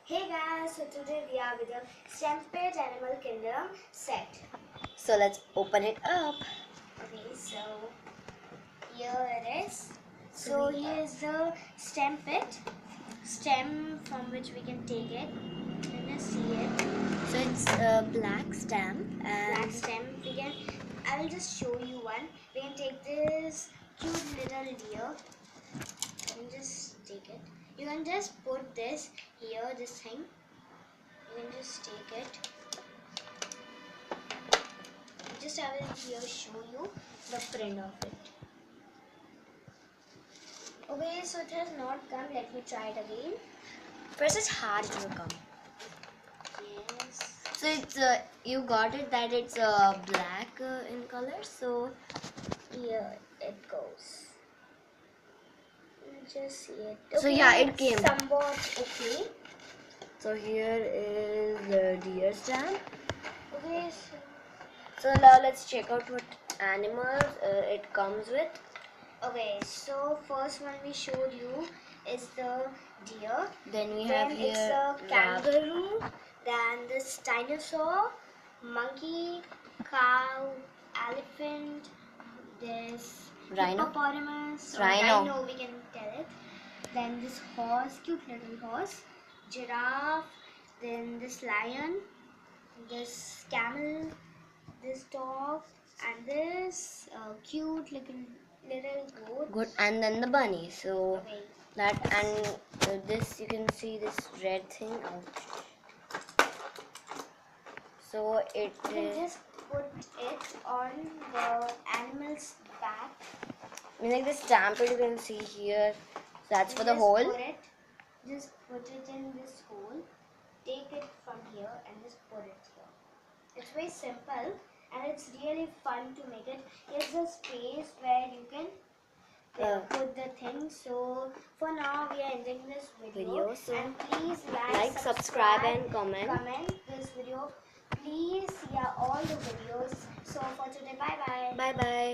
Hey guys, so today we are with the Stampede Animal Kingdom set. So let's open it up. Okay, so here it is. So here is the Stampede stem from which we can take it. You can just see it. So it's a black stamp and Black stem. I will just show you one. We can take this cute little deer. You can just take it. You can just put this here, this thing. You can just take it. Just I will here show you the print of it. Okay, so it has not come. Let me try it again. first it's hard it will come. Yes. So it's you got it that it's black in color. So Here it goes. Just see it. So yeah, it came. Somewhat okay. So here is the deer stamp. Okay, So now let's check out what animals it comes with. okay, so first one we showed you is the deer. Then we Then have here it's a kangaroo. Then this dinosaur, monkey, cow, elephant. This Rhino. hippopotamus. Or Rhino. we can tell it. Then this horse, cute little horse. Giraffe. Then this lion. This camel. This dog. And this cute little goat. Good, and then the bunny. So Okay. that and this you can see this red thing. So it You can just put it on the animal's back. like the stamp you can see here. So that's for the Just hole. Just put it in this hole. Take it from here and just put it here. It's very simple and it's really fun to make it. Here's a space where you can put the thing. So for now we are ending this video. So and please like, subscribe and comment. Comment this video. Please see all the videos. So for today, bye bye. Bye bye.